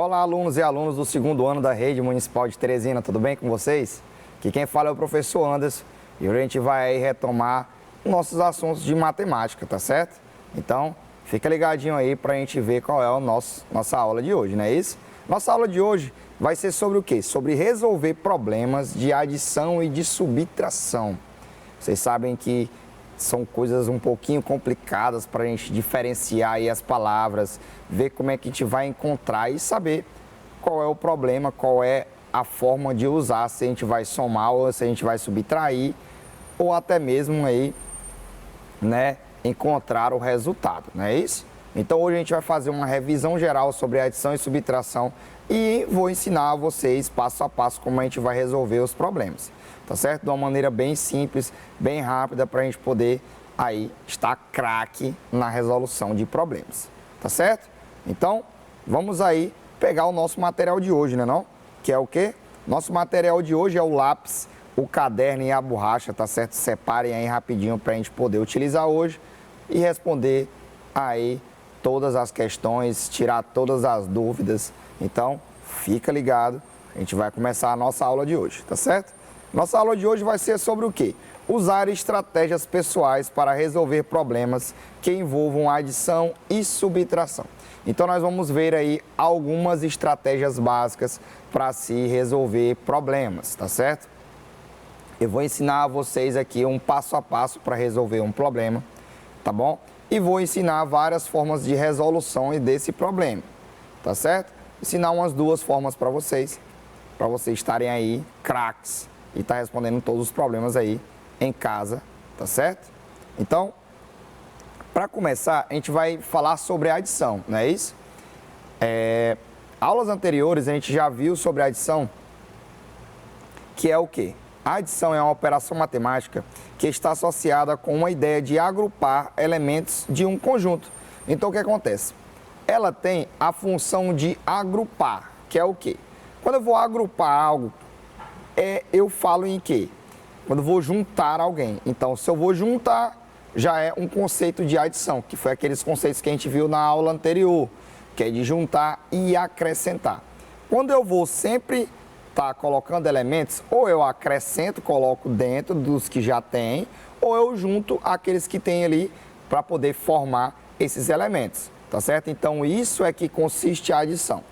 Olá, alunos e alunos do segundo ano da Rede Municipal de Teresina, tudo bem com vocês? Aqui quem fala é o professor Anderson e hoje a gente vai retomar nossos assuntos de matemática, tá certo? Então, fica ligadinho aí pra gente ver qual é a nossa aula de hoje, não é isso? Nossa aula de hoje vai ser sobre o quê? Sobre resolver problemas de adição e de subtração. Vocês sabem que são coisas um pouquinho complicadas para a gente diferenciar aí as palavras, ver como é que a gente vai encontrar e saber qual é o problema, qual é a forma de usar, se a gente vai somar ou se a gente vai subtrair, ou até mesmo aí, né, encontrar o resultado, não é isso? Então hoje a gente vai fazer uma revisão geral sobre adição e subtração e vou ensinar a vocês passo a passo como a gente vai resolver os problemas. Tá certo? De uma maneira bem simples, bem rápida, para a gente poder aí estar craque na resolução de problemas. Tá certo? Então, vamos aí pegar o nosso material de hoje, né não? Que é o quê? Nosso material de hoje é o lápis, o caderno e a borracha, tá certo? Separem aí rapidinho para a gente poder utilizar hoje e responder aí todas as questões, tirar todas as dúvidas. Então, fica ligado, a gente vai começar a nossa aula de hoje, tá certo? Nossa aula de hoje vai ser sobre o quê? Usar estratégias pessoais para resolver problemas que envolvam adição e subtração. Então, nós vamos ver aí algumas estratégias básicas para se resolver problemas, tá certo? Eu vou ensinar a vocês aqui um passo a passo para resolver um problema, tá bom? E vou ensinar várias formas de resolução desse problema, tá certo? Ensinar umas duas formas para vocês estarem aí craques e tá respondendo todos os problemas aí em casa, tá certo? Então, para começar, a gente vai falar sobre adição, não é isso? Aulas anteriores a gente já viu sobre adição, que é o quê? A adição é uma operação matemática que está associada com uma ideia de agrupar elementos de um conjunto. Então, o que acontece? Ela tem a função de agrupar, que é o quê? Quando eu vou agrupar algo, eu falo em quê? Quando eu vou juntar alguém. Então, se eu vou juntar, já é um conceito de adição, que foi aqueles conceitos que a gente viu na aula anterior, que é de juntar e acrescentar. Quando eu vou sempre estar colocando elementos, ou eu acrescento, coloco dentro dos que já tem, ou eu junto aqueles que tem ali para poder formar esses elementos, tá certo? Então, isso é que consiste a adição.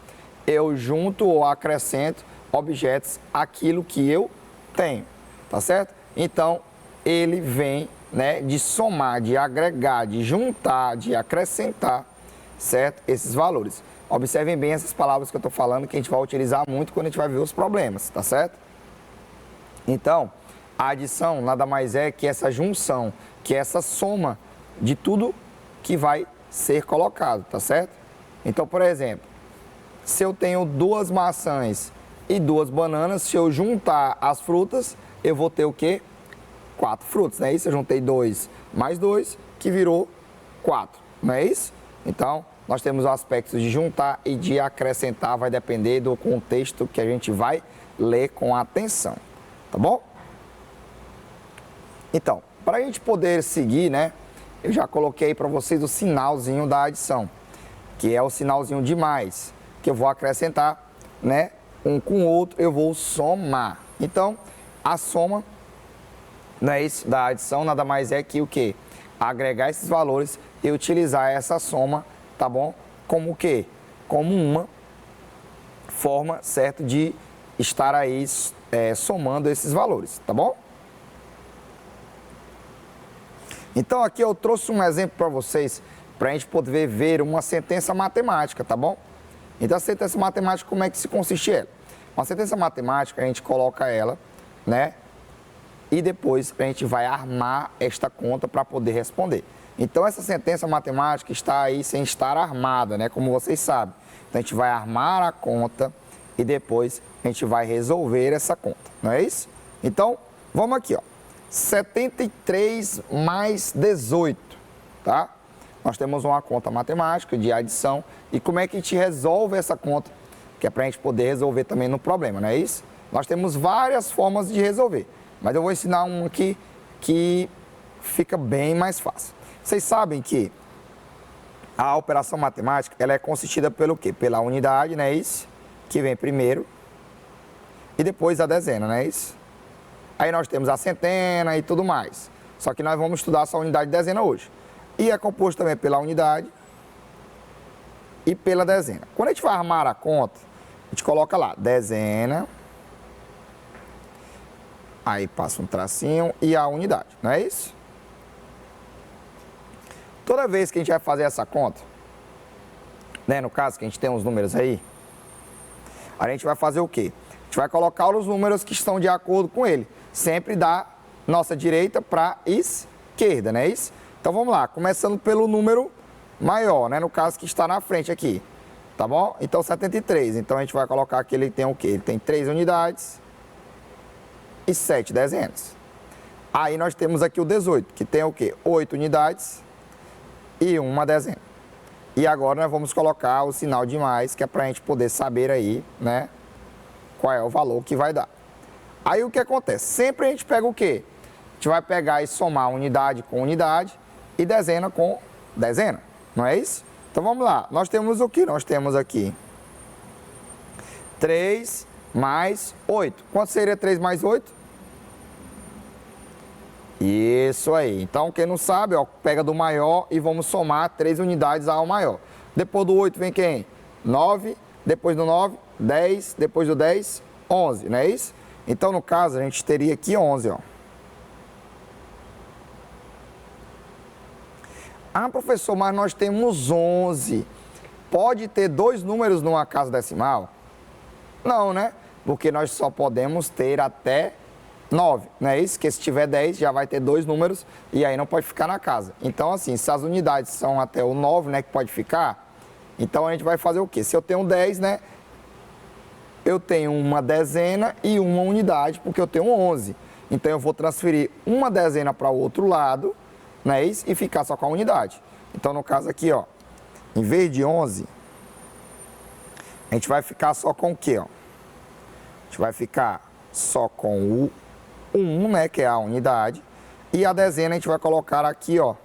Eu junto ou acrescento objetos aquilo que eu tenho, tá certo? Então, ele vem, né, de somar, de agregar, de juntar, de acrescentar, certo? Esses valores. Observem bem essas palavras que eu estou falando, que a gente vai utilizar muito quando a gente vai ver os problemas, tá certo? Então, a adição nada mais é que essa junção, que é essa soma de tudo que vai ser colocado, tá certo? Então, por exemplo, se eu tenho 2 maçãs e 2 bananas, se eu juntar as frutas, eu vou ter o quê? 4 frutas, não é isso? Eu juntei 2 mais 2, que virou 4, não é isso? Então, nós temos aspectos de juntar e de acrescentar, vai depender do contexto que a gente vai ler com atenção, tá bom? Então, para a gente poder seguir, né, eu já coloquei para vocês o sinalzinho da adição, que é o sinalzinho de mais, que eu vou acrescentar, né, um com o outro, eu vou somar. Então, a soma, né, da adição nada mais é que o quê? Agregar esses valores e utilizar essa soma, tá bom? Como o quê? Como uma forma, certo, de estar aí somando esses valores, tá bom? Então, aqui eu trouxe um exemplo para vocês, para a gente poder ver uma sentença matemática, tá bom? Então, a sentença matemática, como é que se consiste ela? Uma sentença matemática, a gente coloca ela, né? E depois a gente vai armar esta conta para poder responder. Então, essa sentença matemática está aí sem estar armada, né? Como vocês sabem. Então, a gente vai armar a conta e depois a gente vai resolver essa conta, não é isso? Então, vamos aqui, ó. 73 mais 18, tá? Nós temos uma conta matemática de adição. E como é que a gente resolve essa conta? Que é para a gente poder resolver também no problema, não é isso? Nós temos várias formas de resolver. Mas eu vou ensinar uma aqui que fica bem mais fácil. Vocês sabem que A operação matemática, ela é consistida pelo quê? Pela unidade, não é isso? Que vem primeiro. E depois a dezena, não é isso? Aí nós temos a centena e tudo mais. Só que nós vamos estudar só a unidade de dezena hoje. E é composto também pela unidade e pela dezena. Quando a gente vai armar a conta, a gente coloca lá, dezena, aí passa um tracinho e a unidade, não é isso? Toda vez que a gente vai fazer essa conta, né, no caso que a gente tem os números aí, a gente vai fazer o quê? A gente vai colocar os números que estão de acordo com ele, sempre da nossa direita para esquerda, não é isso? Então vamos lá, começando pelo número maior, né, no caso que está na frente aqui, tá bom? Então 73, então a gente vai colocar que ele tem o quê? Ele tem 3 unidades e 7 dezenas. Aí nós temos aqui o 18, que tem o quê? 8 unidades e uma dezena. E agora nós vamos colocar o sinal de mais, que é para a gente poder saber aí, né, qual é o valor que vai dar. Aí o que acontece? Sempre a gente pega o quê? A gente vai pegar e somar unidade com unidade e dezena com dezena, não é isso? Então vamos lá, nós temos o que? Nós temos aqui 3 mais 8. Quanto seria 3 mais 8? Isso aí. Então, quem não sabe, ó, pega do maior e vamos somar 3 unidades ao maior. Depois do 8 vem quem? 9. Depois do 9, 10. Depois do 10, 11, não é isso? Então, no caso, a gente teria aqui 11, ó. Ah, professor, mas nós temos 11. Pode ter 2 números numa casa decimal? Não, né? Porque nós só podemos ter até 9, não é isso? Que se tiver 10 já vai ter 2 números e aí não pode ficar na casa. Então assim, se as unidades são até o 9, né, que pode ficar, então a gente vai fazer o quê? Se eu tenho 10, né, eu tenho uma dezena e uma unidade, porque eu tenho 11. Então eu vou transferir uma dezena para o outro lado, não é isso? E ficar só com a unidade. Então no caso aqui, ó, em vez de 11, a gente vai ficar só com o quê, ó? A gente vai ficar só com o 1, né, que é a unidade, e a dezena a gente vai colocar aqui, ó,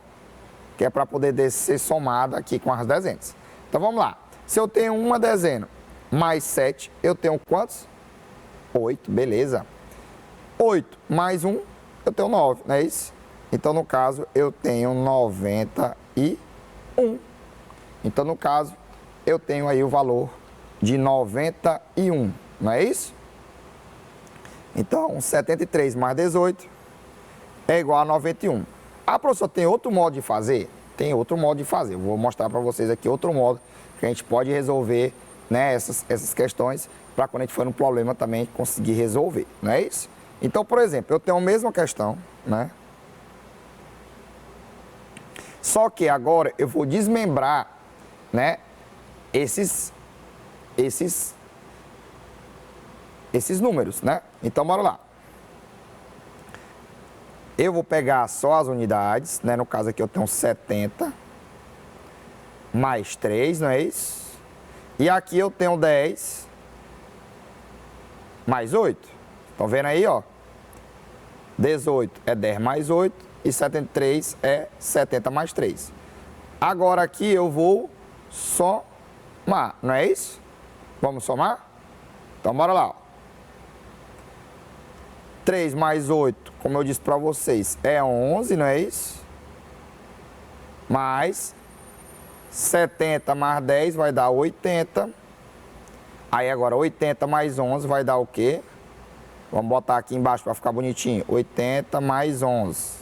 que é para poder ser somada aqui com as dezenas. Então vamos lá. Se eu tenho uma dezena mais 7, eu tenho quantos? 8, beleza. 8 mais 1, eu tenho 9, não é isso? Então no caso eu tenho 91. Então no caso eu tenho aí o valor de 91, não é isso? Então, 73 mais 18 é igual a 91. Ah, professor, tem outro modo de fazer? Tem outro modo de fazer. Eu vou mostrar para vocês aqui outro modo que a gente pode resolver, né, essas questões para quando a gente for no problema também conseguir resolver, não é isso? Então, por exemplo, eu tenho a mesma questão, né? Só que agora eu vou desmembrar, né, esses números, né? Então, bora lá. Eu vou pegar só as unidades, né? No caso aqui eu tenho 70 mais 3, não é isso? E aqui eu tenho 10 mais 8. Estão vendo aí, ó? 18 é 10 mais 8 e 73 é 70 mais 3. Agora aqui eu vou somar, não é isso? Vamos somar? Então, bora lá, ó. 3 mais 8, como eu disse para vocês, é 11, não é isso? Mais 70 mais 10 vai dar 80. Aí agora 80 mais 11 vai dar o quê? Vamos botar aqui embaixo para ficar bonitinho. 80 mais 11.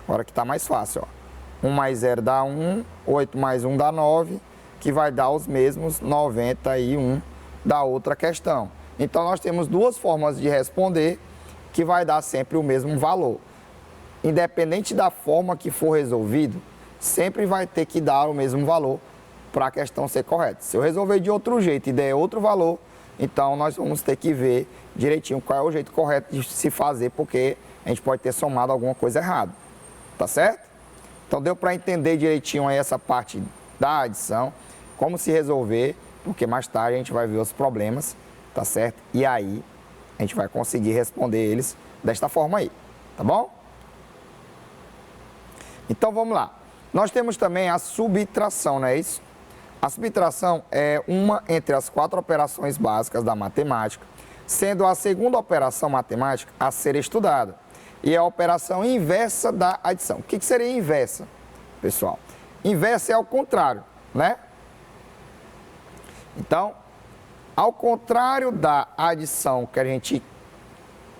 Agora que está mais fácil, ó. 1 mais 0 dá 1, 8 mais 1 dá 9, que vai dar os mesmos 91 da outra questão. Então nós temos duas formas de responder que vai dar sempre o mesmo valor. Independente da forma que for resolvido, sempre vai ter que dar o mesmo valor para a questão ser correta. Se eu resolver de outro jeito e der outro valor, então nós vamos ter que ver direitinho qual é o jeito correto de se fazer, porque a gente pode ter somado alguma coisa errada. Tá certo? Então deu para entender direitinho aí essa parte da adição, como se resolver, porque mais tarde a gente vai ver os problemas, tá certo? E aí a gente vai conseguir responder eles desta forma aí, tá bom? Então vamos lá. Nós temos também a subtração, não é isso? A subtração é uma entre as 4 operações básicas da matemática, sendo a segunda operação matemática a ser estudada. E é a operação inversa da adição. O que seria inversa, pessoal? Inversa é ao contrário, né? Então, ao contrário da adição que a gente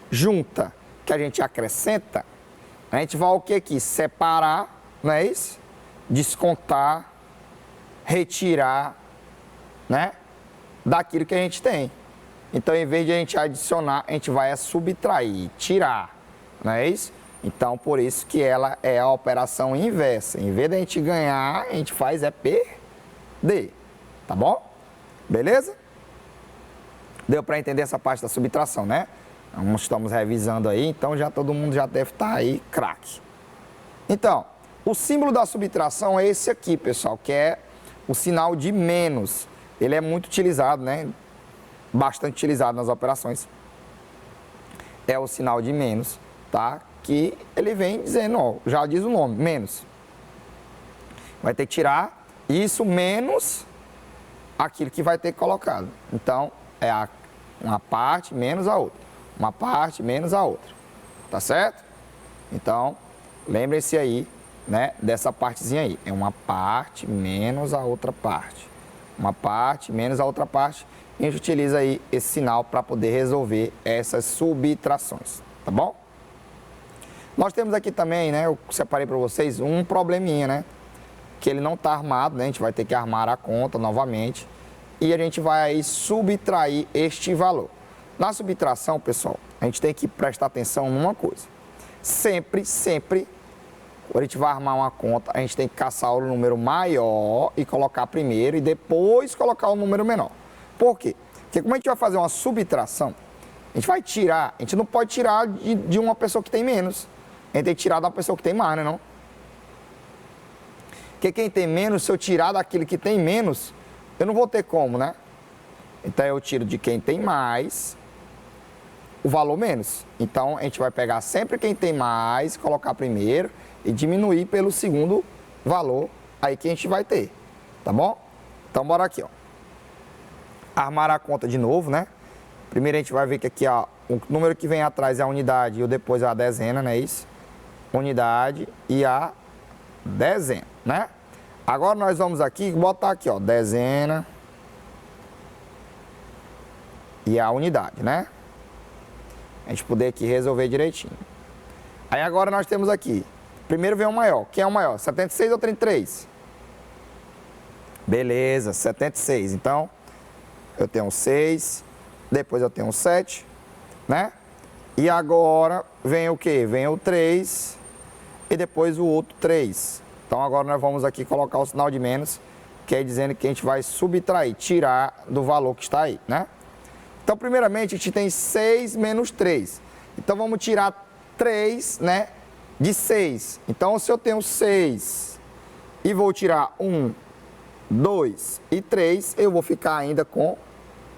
junta, que a gente acrescenta, a gente vai o que aqui? Separar, não é isso? Descontar, retirar, né? Daquilo que a gente tem. Então, em vez de a gente adicionar, a gente vai subtrair, tirar, não é isso? Então, por isso que ela é a operação inversa. Em vez de a gente ganhar, a gente faz perder, tá bom? Beleza? Deu para entender essa parte da subtração, né? Estamos revisando aí, então todo mundo já deve estar aí, craque. Então, o símbolo da subtração é esse aqui, pessoal, que é o sinal de menos. Ele é muito utilizado, né? Bastante utilizado nas operações. É o sinal de menos, tá? Que ele vem dizendo, ó, já diz o nome, menos. Vai ter que tirar isso menos aquilo que vai ter colocado. Então, é uma parte menos a outra. Uma parte menos a outra. Tá certo? Então, lembrem-se aí, né, dessa partezinha aí. É uma parte menos a outra parte. Uma parte menos a outra parte. E a gente utiliza aí esse sinal para poder resolver essas subtrações. Tá bom? Nós temos aqui também, né, eu separei para vocês um probleminha, né? Que ele não está armado, né? A gente vai ter que armar a conta novamente. E a gente vai aí subtrair este valor. Na subtração, pessoal, a gente tem que prestar atenção numa coisa. Sempre, quando a gente vai armar uma conta, a gente tem que caçar o número maior e colocar primeiro e depois colocar o número menor. Por quê? Porque como a gente vai fazer uma subtração, a gente vai tirar, a gente não pode tirar de uma pessoa que tem menos. A gente tem que tirar da pessoa que tem mais, né, não? Porque quem tem menos, se eu tirar daquele que tem menos, eu não vou ter como, né? Então eu tiro de quem tem mais o valor menos. Então a gente vai pegar sempre quem tem mais, colocar primeiro e diminuir pelo segundo valor aí que a gente vai ter, tá bom? Então bora aqui, ó. Armar a conta de novo, né? Primeiro a gente vai ver que aqui, ó, o número que vem atrás é a unidade e o depois é a dezena, não é isso? Unidade e a dezena, né? Agora nós vamos aqui botar aqui, ó, dezena e a unidade, né? A gente poder aqui resolver direitinho. Aí agora nós temos aqui, primeiro vem o maior. Quem é o maior? 76 ou 33? Beleza, 76. Então, eu tenho 6, depois eu tenho 7, né? E agora vem o quê? Vem o 3 e depois o outro 3. Então agora nós vamos aqui colocar o sinal de menos, que é dizendo que a gente vai subtrair, tirar do valor que está aí, né? Então primeiramente a gente tem 6 menos 3. Então vamos tirar 3, né, de 6. Então se eu tenho 6 e vou tirar 1, 2 e 3, eu vou ficar ainda com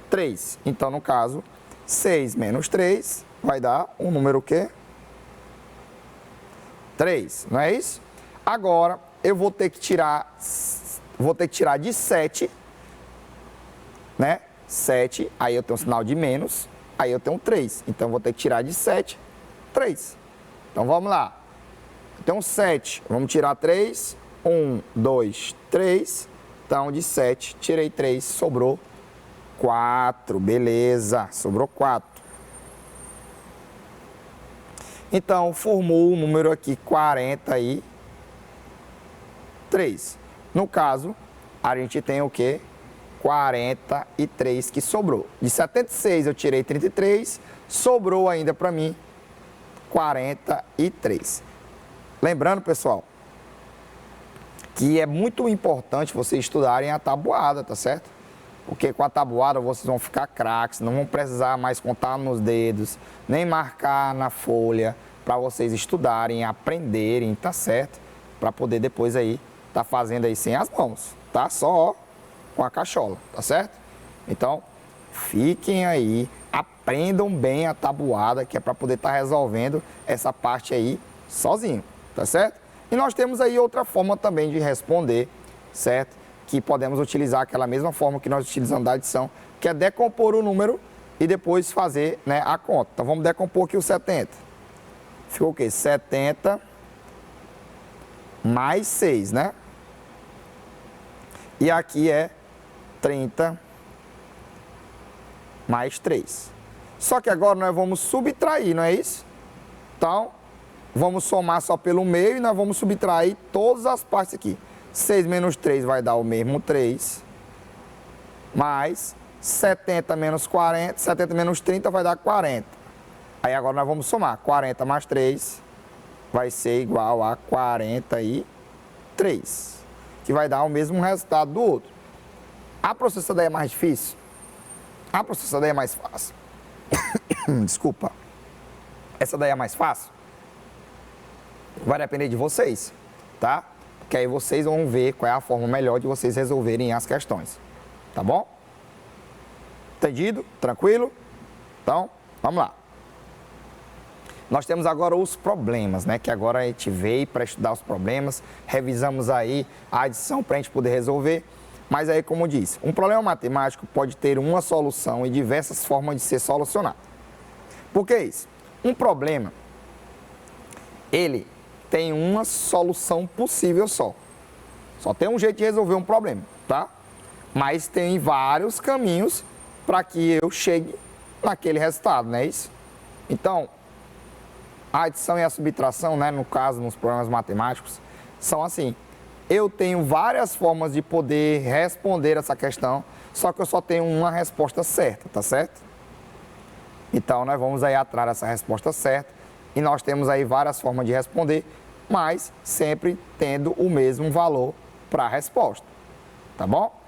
3. Então no caso, 6 menos 3 vai dar um número o quê? 3, não é isso? Agora, eu vou ter que tirar de 7, né? 7, aí eu tenho um sinal de menos, aí eu tenho 3. Então, eu vou ter que tirar de 7, 3. Então, vamos lá. Eu tenho 7, vamos tirar 3. 1, 2, 3. Então, de 7, tirei 3, sobrou 4. Beleza, sobrou 4. Então, formou o número aqui 43. No caso, a gente tem o quê? 43 que sobrou. De 76 eu tirei 33, sobrou ainda para mim 43. Lembrando, pessoal, que é muito importante vocês estudarem a tabuada, tá certo? Porque com a tabuada vocês vão ficar craques, não vão precisar mais contar nos dedos, nem marcar na folha, para vocês estudarem, aprenderem, tá certo? Para poder depois aí tá fazendo aí sem as mãos, tá? Só ó, com a cachola, tá certo? Então, fiquem aí, aprendam bem a tabuada, que é para poder estar resolvendo essa parte aí sozinho, tá certo? E nós temos aí outra forma também de responder, certo? Que podemos utilizar aquela mesma forma que nós utilizamos da adição, que é decompor o número e depois fazer, né, a conta. Então vamos decompor aqui o 70. Ficou o quê? 70 mais 6, né? E aqui é 30 mais 3. Só que agora nós vamos subtrair, não é isso? Então, vamos somar só pelo meio e nós vamos subtrair todas as partes aqui. 6 menos 3 vai dar o mesmo 3, mais 70 menos 40, 70 menos 30 vai dar 40. Aí agora nós vamos somar, 40 mais 3 vai ser igual a 43, que vai dar o mesmo resultado do outro. A processa daí é mais difícil? A processa daí é mais fácil? Desculpa. Essa daí é mais fácil? Vai depender de vocês, tá? Porque aí vocês vão ver qual é a forma melhor de vocês resolverem as questões. Tá bom? Entendido? Tranquilo? Então, vamos lá. Nós temos agora os problemas, né? Que agora a gente veio para estudar os problemas, revisamos aí a adição para a gente poder resolver. Mas aí, como disse, um problema matemático pode ter uma solução e diversas formas de ser solucionado. Por que isso? Um problema, ele tem uma solução possível só. Só tem um jeito de resolver um problema, tá? Mas tem vários caminhos para que eu chegue naquele resultado, não é isso? Então, a adição e a subtração, né, no caso, nos problemas matemáticos, são assim. Eu tenho várias formas de poder responder essa questão, só que eu só tenho uma resposta certa, tá certo? Então, nós vamos aí atrás dessa resposta certa e nós temos aí várias formas de responder, mas sempre tendo o mesmo valor para a resposta, tá bom?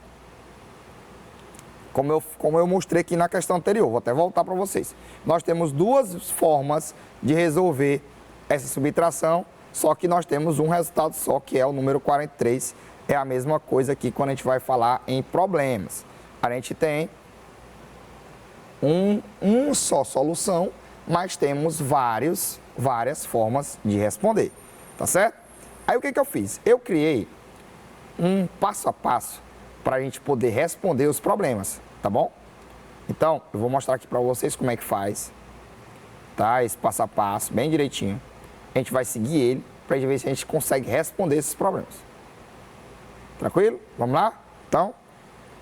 Como eu mostrei aqui na questão anterior, vou até voltar para vocês. Nós temos duas formas de resolver essa subtração, só que nós temos um resultado só, que é o número 43. É a mesma coisa aqui quando a gente vai falar em problemas. A gente tem uma só solução, mas temos várias formas de responder, tá certo? Aí o que eu fiz? Eu criei um passo a passo para a gente poder responder os problemas, tá bom? Então, eu vou mostrar aqui para vocês como é que faz, tá? Esse passo a passo, bem direitinho. A gente vai seguir ele para a gente ver se a gente consegue responder esses problemas. Tranquilo? Vamos lá? Então,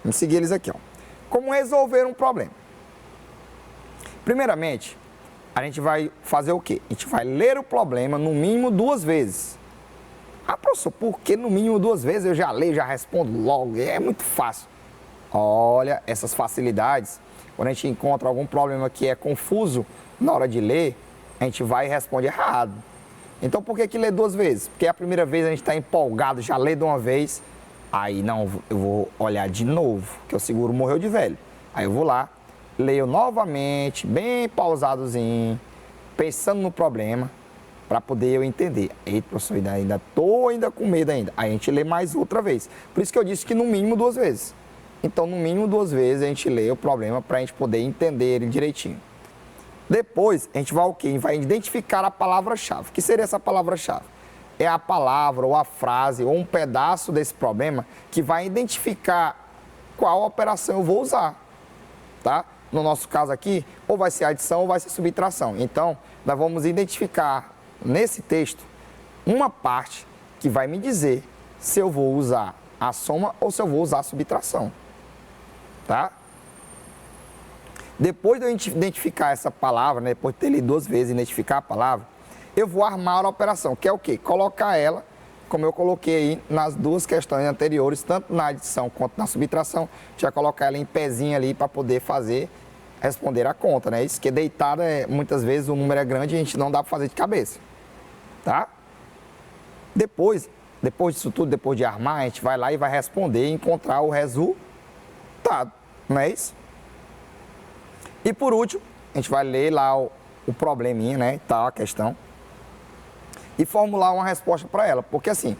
vamos seguir eles aqui, ó. Como resolver um problema? Primeiramente, a gente vai fazer o quê? A gente vai ler o problema no mínimo 2 vezes. Ah, professor, por que no mínimo 2 vezes? Eu já leio, já respondo logo, é muito fácil. Olha, essas facilidades, quando a gente encontra algum problema que é confuso na hora de ler, a gente vai e responde errado. Então, por que ler 2 vezes? Porque a primeira vez a gente está empolgado, já lê de uma vez, aí não, eu vou olhar de novo, que o seguro morreu de velho. Aí eu vou lá, leio novamente, bem pausadozinho, pensando no problema, para poder eu entender. Eita, professor, ainda estou com medo ainda. Aí a gente lê mais outra vez. Por isso que eu disse que no mínimo 2 vezes. Então, no mínimo 2 vezes a gente lê o problema para a gente poder entender ele direitinho. Depois, a gente vai o quê? Vai identificar a palavra-chave. O que seria essa palavra-chave? É a palavra, ou a frase, ou um pedaço desse problema que vai identificar qual operação eu vou usar, tá? No nosso caso aqui, ou vai ser adição ou vai ser subtração. Então, nós vamos identificar nesse texto uma parte que vai me dizer se eu vou usar a soma ou se eu vou usar a subtração, tá? Depois de eu identificar essa palavra, né, depois de ter lido 2 vezes e identificar a palavra, eu vou armar a operação, que é o quê? Colocar ela, como eu coloquei aí nas 2 questões anteriores, tanto na adição quanto na subtração, já colocar ela em pezinho ali para poder responder a conta, né? Isso que deitada, muitas vezes o número é grande e a gente não dá para fazer de cabeça, tá? Depois disso tudo, depois de armar, a gente vai lá e vai responder e encontrar o resultado, não é isso? E por último, a gente vai ler lá o probleminha, né, tal, a questão, e formular uma resposta para ela. Porque assim,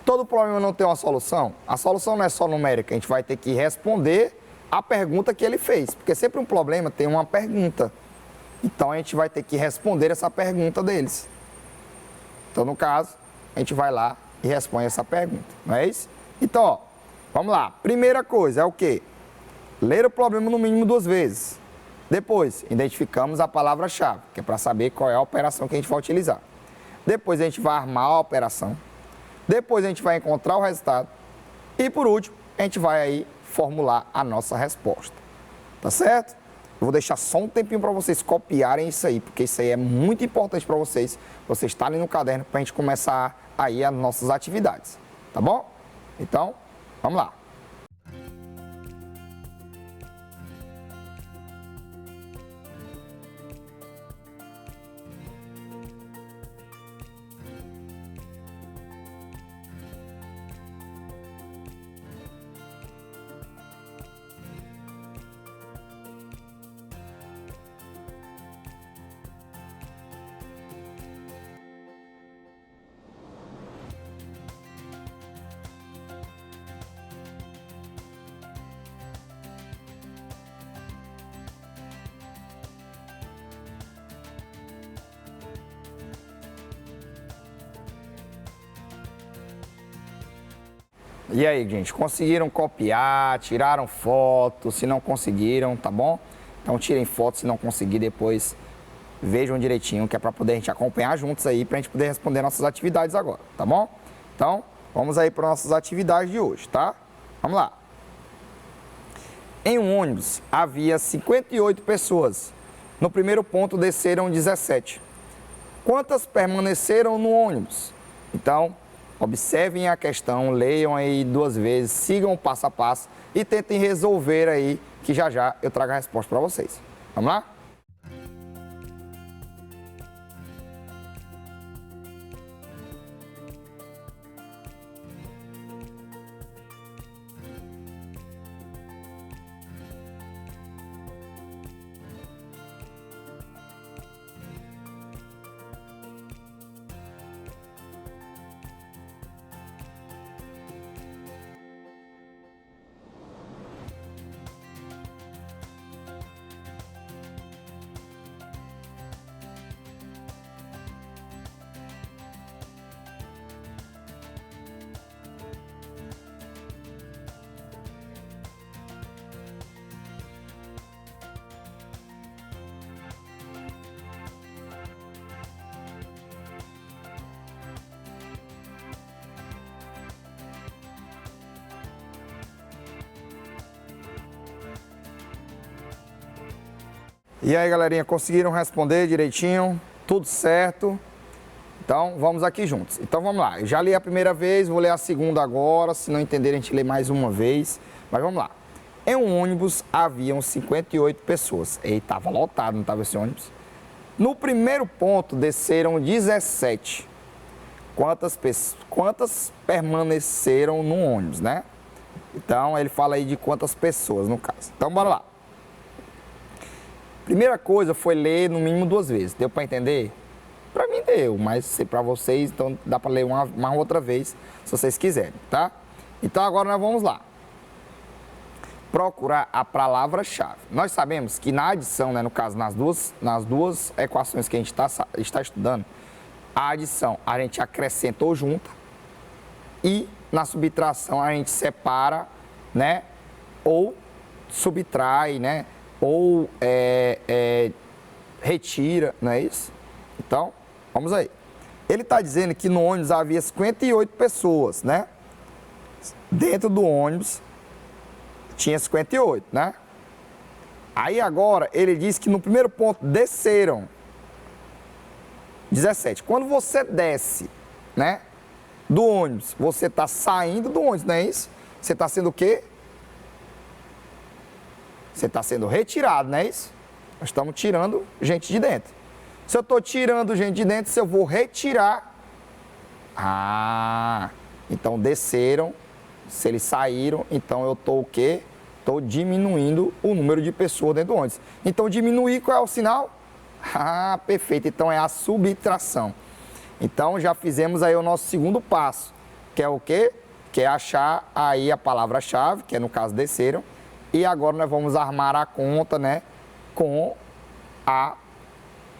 todo problema não tem uma solução, a solução não é só numérica, a gente vai ter que responder a pergunta que ele fez. Porque sempre um problema tem uma pergunta. Então a gente vai ter que responder essa pergunta deles. Então, no caso, a gente vai lá e responde essa pergunta, não é isso? Então, ó, vamos lá. Primeira coisa é o quê? Ler o problema no mínimo 2 vezes. Depois, identificamos a palavra-chave, que é para saber qual é a operação que a gente vai utilizar. Depois, a gente vai armar a operação. Depois, a gente vai encontrar o resultado. E, por último, a gente vai aí formular a nossa resposta. Tá certo? Eu vou deixar só um tempinho para vocês copiarem isso aí, porque isso aí é muito importante para vocês. Vocês estarem no caderno para a gente começar aí as nossas atividades. Tá bom? Então, vamos lá. E aí, gente, conseguiram copiar, tiraram foto? Se não conseguiram, tá bom? Então tirem foto, se não conseguir, depois vejam direitinho, que é para poder a gente acompanhar juntos aí, para a gente poder responder nossas atividades agora, tá bom? Então, vamos aí para nossas atividades de hoje, tá? Vamos lá. Em um ônibus havia 58 pessoas. No primeiro ponto desceram 17. Quantas permaneceram no ônibus? Então, observem a questão, leiam aí 2 vezes, sigam o passo a passo e tentem resolver aí, que já já eu trago a resposta para vocês. Vamos lá? E aí, galerinha, conseguiram responder direitinho? Tudo certo? Então, vamos aqui juntos. Então, vamos lá. Eu já li a primeira vez, vou ler a segunda agora. Se não entenderem, a gente lê mais uma vez. Mas vamos lá. Em um ônibus, haviam 58 pessoas. E estava lotado, não estava esse ônibus? No primeiro ponto, desceram 17. Quantas permaneceram no ônibus, né? Então, ele fala aí de quantas pessoas, no caso. Então, bora lá. Primeira coisa foi ler no mínimo 2 vezes. Deu para entender? Para mim deu, mas se para vocês, então dá para ler uma outra vez, se vocês quiserem, tá? Então agora nós vamos lá. Procurar a palavra-chave. Nós sabemos que na adição, né, no caso, nas duas equações que a gente está estudando, a adição a gente acrescentou junto e na subtração a gente separa, né, ou subtrai, né, ou retira, não é isso? Então, vamos aí. Ele está dizendo que no ônibus havia 58 pessoas, né? Dentro do ônibus tinha 58, né? Aí agora ele diz que no primeiro ponto desceram 17. Quando você desce, né, do ônibus, você está saindo do ônibus, não é isso? Você está sendo o quê? Você está sendo retirado, não é isso? Nós estamos tirando gente de dentro. Se eu estou tirando gente de dentro, se eu vou retirar... Ah, então desceram, se eles saíram, então eu estou o quê? Estou diminuindo o número de pessoas dentro do ônibus. Então diminuir, qual é o sinal? Ah, perfeito, então é a subtração. Então já fizemos aí o nosso segundo passo, que é o quê? Que é achar aí a palavra-chave, que é no caso desceram. E agora nós vamos armar a conta, né, com a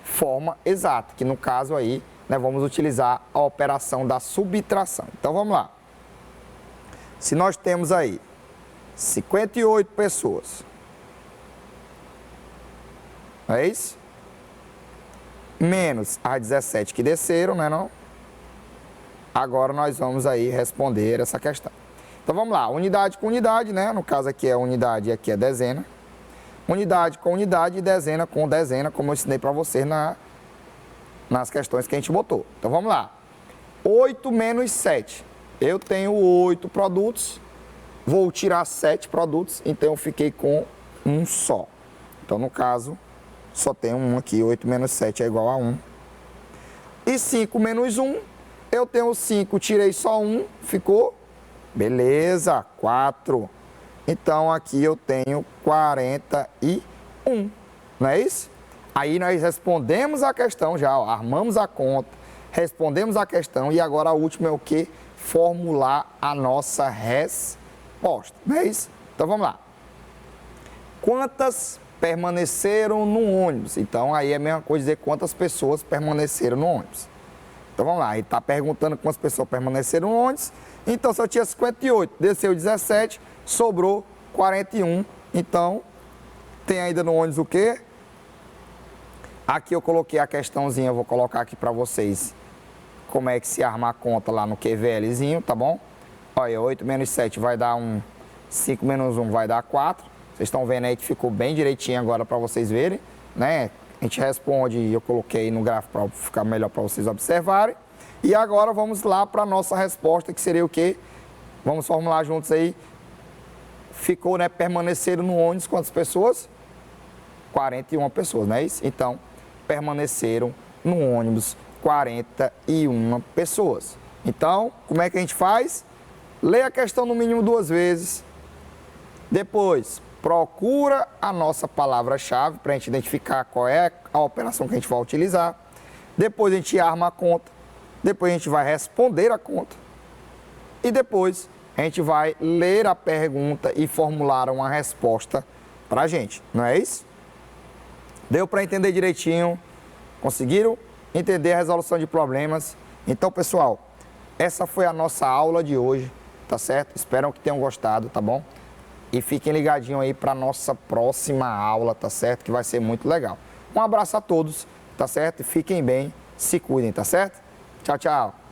forma exata, que no caso aí né, vamos utilizar a operação da subtração. Então, vamos lá. Se nós temos aí 58 pessoas, não é isso? Menos as 17 que desceram, né, não? Agora nós vamos aí responder essa questão. Então, vamos lá. Unidade com unidade, né? No caso aqui é unidade e aqui é dezena. Unidade com unidade e dezena com dezena, como eu ensinei para vocês nas questões que a gente botou. Então, vamos lá. 8 menos 7. Eu tenho 8 produtos, vou tirar 7 produtos, então eu fiquei com um só. Então, no caso, só tem um aqui, 8 menos 7 é igual a 1. E 5 menos 1, eu tenho 5, tirei só 1, ficou, beleza, 4. Então, aqui eu tenho 41, não é isso? Aí nós respondemos a questão já, ó, armamos a conta, respondemos a questão e agora a última é o quê? Formular a nossa resposta, não é isso? Então, vamos lá. Quantas permaneceram no ônibus? Então, aí é a mesma coisa dizer quantas pessoas permaneceram no ônibus. Então, vamos lá. Ele está perguntando quantas pessoas permaneceram no ônibus. Então, se eu tinha 58, desceu 17, sobrou 41. Então, tem ainda no ônibus o quê? Aqui eu coloquei a questãozinha, eu vou colocar aqui para vocês como é que se arma a conta lá no QVLzinho, tá bom? Olha, 8 menos 7 vai dar 1, 5 menos 1 vai dar 4. Vocês estão vendo aí que ficou bem direitinho agora para vocês verem, né? A gente responde, eu coloquei no gráfico para ficar melhor para vocês observarem. E agora vamos lá para a nossa resposta, que seria o quê? Vamos formular juntos aí. Ficou, né, permaneceram no ônibus quantas pessoas? 41 pessoas, não é isso? Então, permaneceram no ônibus 41 pessoas. Então, como é que a gente faz? Lê a questão no mínimo 2 vezes. Depois, procura a nossa palavra-chave para a gente identificar qual é a operação que a gente vai utilizar. Depois a gente arma a conta. Depois a gente vai responder a conta. E depois a gente vai ler a pergunta e formular uma resposta para a gente. Não é isso? Deu para entender direitinho? Conseguiram entender a resolução de problemas? Então, pessoal, essa foi a nossa aula de hoje, tá certo? Espero que tenham gostado, tá bom? E fiquem ligadinhos aí para a nossa próxima aula, tá certo? Que vai ser muito legal. Um abraço a todos, tá certo? Fiquem bem, se cuidem, tá certo? Tchau, tchau.